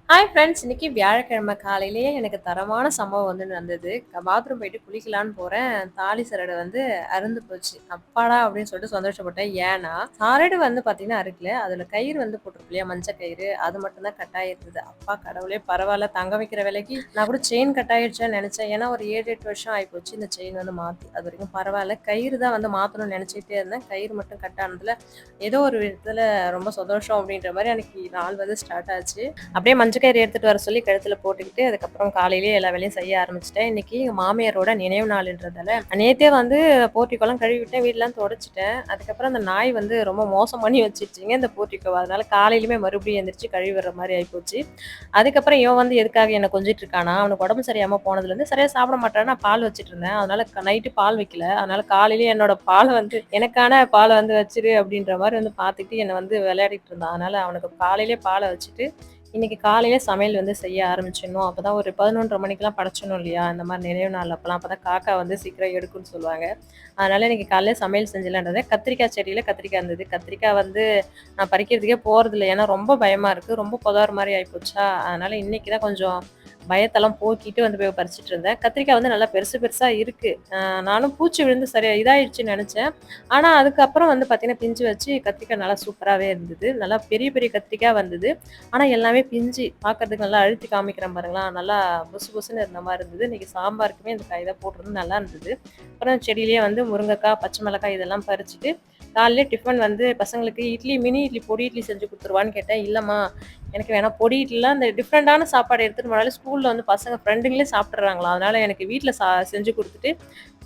Hi friends! இன்னைக்கு வியாழக்கிழமை காலையிலேயே எனக்கு தரமான சம்பவம் வந்து நடந்தது. பாத்ரூம் போயிட்டு குளிக்கலான்னு போறேன். தாலி சரடு வந்து அறுந்து போச்சு. அப்பாடா! அப்படின்னு சொல்லிட்டு சந்தோஷப்பட்டேன். ஏன்னா, சரடு வந்து பார்த்தீங்கன்னா அறுக்கல. அதில கயிறு வந்து போட்டிருக்கு இல்லையா? மஞ்ச கயிறு. அது மட்டும் தான் கட் ஆயிருந்தது. அப்பா கடவுளே பரவால்ல தங்க வைக்கிற விலைக்கு நான் கூட செயின் கட் ஆயிடுச்சேன்னு நெனச்சேன். ஏன்னா ஒரு 7, 8 வருஷம் ஆயிப்போச்சு இந்த செயின் வந்து மாத்தி. அதுவரைக்கும் பரவால்ல. கயிறு தான் வந்து மாத்தணும்னு நெனச்சுக்கிட்டே இருந்தேன். கயிறு மட்டும் கட் ஆனதுல ஏதோ ஒரு விதத்துல ரொம்ப சந்தோஷம் அப்படின்ற மாரி அன்னைக்கு நாள் வந்து ஸ்டார்ட் ஆச்சு. அப்படியே மஞ்ச கயிறு எடுத்துட்டு வர சொல்லி கழுத்துல போட்டுக்கிட்டு, அதுக்கப்புறம் காலையிலேயே எல்லா வேலையும் செய்ய ஆரம்பிச்சுட்டேன். இன்னைக்கு எங்க மாமியாரோட நினைவு நாளுன்றதால, நேத்தே வந்து போர்ட்டிகோலாம் கழுவி விட்டேன், வீடெல்லாம் தொடச்சுட்டேன். அதுக்கப்புறம் அந்த நாய் வந்து ரொம்ப மோசம் பண்ணி வச்சுருச்சுங்க இந்த போர்ட்டிகோவ. அதனால காலையிலுமே மறுபடியும் எந்திரிச்சு கழுவி விடுற மாரி ஆயிப்போச்சு. அதுக்கப்புறம் இவன் வந்து எதுக்காக என்ன கொஞ்சிட்டு இருக்கானா, அவனுக்கு உடம்பு சரியில்லாம போனதுலேருந்து சரியா சாப்பிட மாட்டான். நான் பால் வச்சுட்டு இருந்தேன். அதனால நைட்டு பால் வைக்கல. அதனால காலையிலேயே என்னோட பால வந்து எனக்கான பால வந்து வச்சுரு அப்படின்ற மாரி வந்து பார்த்துக்கிட்டு என்ன வந்து விளையாடிட்டு இருந்தான். அதனால அவனுக்கு காலையிலேயே பால வச்சுட்டு இன்னைக்கு காலையில சமையல் வந்து செய்ய ஆரம்பிச்சிடணும். அப்பதான் ஒரு 11:30 மணிக்கெல்லாம் படைச்சணும் இல்லையா? இந்த மாரி நினைவு நாள் அப்பலாம். அப்பதான் காக்கா வந்து சீக்கிரம் எடுக்கும்னு சொல்லுவாங்க. அதனால இன்னைக்கு காலையில சமையல் செஞ்சிடலான்றத கத்திரிக்காய் செடியில கத்திரிக்காய் இருந்தது. கத்திரிக்காய் வந்து நான் பறிக்கிறதுக்கே போறதில்ல. ஏன்னா ரொம்ப பயமா இருக்கு. ரொம்ப புதர் மாரி ஆயிப்போச்சா, அதனால இன்னைக்கு தான் கொஞ்சம் பயத்தெல்லாம் போக்கிட்டு வந்து போய் பறிச்சுட்டு இருந்தேன். கத்திரிக்காய் வந்து நல்லா பெருசு பெருசா இருக்கு. நானும் பூச்சி விழுந்து சரியா இதாயிடுச்சுன்னு நெனச்சேன். ஆனா அதுக்கப்புறம் வந்து பார்த்தீங்கன்னா, பிஞ்சு வச்சு கத்திரிக்காய் நல்லா சூப்பராவே இருந்தது. நல்லா பெரிய பெரிய கத்திரிக்காய் வந்தது. ஆனா எல்லாமே பிஞ்சு. பார்க்கறதுக்கு நல்லா அழுத்தி காமிக்கிறேன் பாருங்களேன். நல்லா புசு புசுன்னு இருந்த மாரி இருந்தது. இன்னைக்கு சாம்பாருக்குமே இந்த காய் தான் போட்டிருந்தோம். நல்லா இருந்தது. அப்புறம் செடியிலேயே வந்து முருங்கைக்காய், பச்சை மிளகாய் இதெல்லாம் பறிச்சுட்டு, காலையில டிஃபன் வந்து பசங்களுக்கு இட்லி, மினி இட்லி, பொடி இட்லி செஞ்சு குடுத்துருவான்னு கேட்டேன். இல்லம்மா, எனக்கு வேணாம் பொடி இட்லிலாம் இந்த டிஃப்ரெண்டான சாப்பாடு எடுத்துட்டு போனாலே ஸ்கூல்ல வந்து பசங்க ஃப்ரெண்டுங்களே சாப்பிட்டுறாங்களாம். அதனால எனக்கு வீட்ல செஞ்சு குடுத்துட்டு,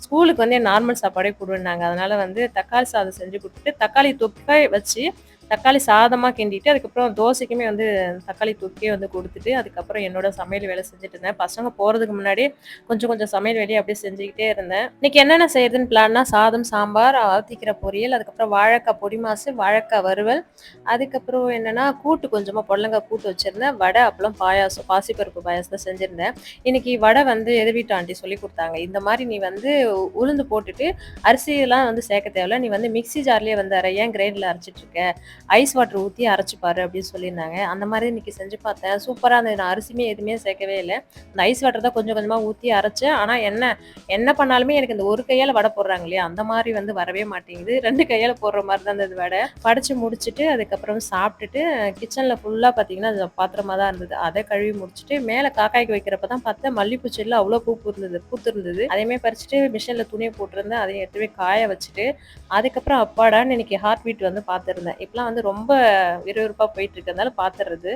ஸ்கூலுக்கு வந்து நார்மல் சாப்பாடே குடுன்னாங்க. அதனால வந்து தக்காளி சாதம் செஞ்சு குடுத்துட்டு, தக்காளி தொக்கை வச்சு தக்காளி சாதமா கிண்டிட்டு, அதுக்கப்புறம் தோசைக்குமே வந்து தக்காளி தொக்கே வந்து குடுத்துட்டு, அதுக்கப்புறம் என்னோட சமையல் வேலை செஞ்சுட்டு இருந்தேன். பசங்க போறதுக்கு முன்னாடியே கொஞ்சம் கொஞ்சம் சமையல் வேலைய அப்படியே செஞ்சுக்கிட்டே இருந்தேன். இன்னைக்கு என்னென்ன செய்றதுன்னு பிளான்னா, சாதம், சாம்பார், அகத்திக்கீரை பொரியல், அதுக்கப்புறம் வாழைக்காய் பொடி மாசு, வாழைக்காய் வறுவல், அதுக்கப்புறம் என்னன்னா கூட்டு கொஞ்சமா புடலங்காய் கூட்டு வச்சிருந்தேன். வடை, அப்பளம், பாயாசம், பாசிப்பருப்பு பாயாசம் தான் செஞ்சிருந்தேன். இன்னைக்கு வடை வந்து எதிர் வீட்டு ஆண்டி சொல்லிக் குடுத்தாங்க. இந்த மாரி நீ வந்து உளுந்து போட்டுட்டு அரிசியெல்லாம் வந்து சேர்க்க தேவையில்ல. நீ வந்து மிக்ஸி ஜார்லயே வந்து அரை. ஏன் கிரைண்டர்ல அரைச்சிட்டு இருக்க? ஐஸ் வாட்டர் ஊத்தி அரைச்சு பாரு அப்படின்னு சொல்லியிருந்தாங்க. அந்த மாரி இன்னைக்கு செஞ்சு பார்த்தேன். சூப்பரா இருந்தது. நான் அரிசியுமே எதுவுமே சேர்க்கவே இல்ல. அந்த ஐஸ் வாட்டர் தான் கொஞ்சம் கொஞ்சமா ஊத்தி அரைச்சேன். ஆனா என்ன என்ன பண்ணாலுமே எனக்கு இந்த ஒரு கையால வடை போடுறாங்க இல்லையா? அந்த மாரி வந்து வரவே மாட்டேங்குது. 2 கையால போடுற மாரி தான் இருந்தது வடை. படிச்சு முடிச்சுட்டு அதுக்கப்புறம் சாப்பிட்டுட்டு கிச்சன்ல ஃபுல்லா பார்த்தீங்கன்னா, அது பாத்திரமா தான் இருந்தது. அத கழுவி முடிச்சுட்டு மேல காக்காய்க்கு வைக்கிறப்ப தான் பார்த்தேன் மல்லிப்பூ செடியில அவ்ளோ பூத்திருந்தது. அதையுமே பறிச்சுட்டு மிஷின்ல துணிய போட்டிருந்தேன். அதையும் எடுத்து போய் காய வச்சுட்டு, அதுக்கப்புறம் அப்பாடான்னு இன்னைக்கு ஹார்ட் பீட் வந்து பார்த்துருந்தேன். இப்பலாம் வந்து ரொம்ப விறுவிறுப்பா போயிட்டு இருக்கிறதுனால பார்த்துறது.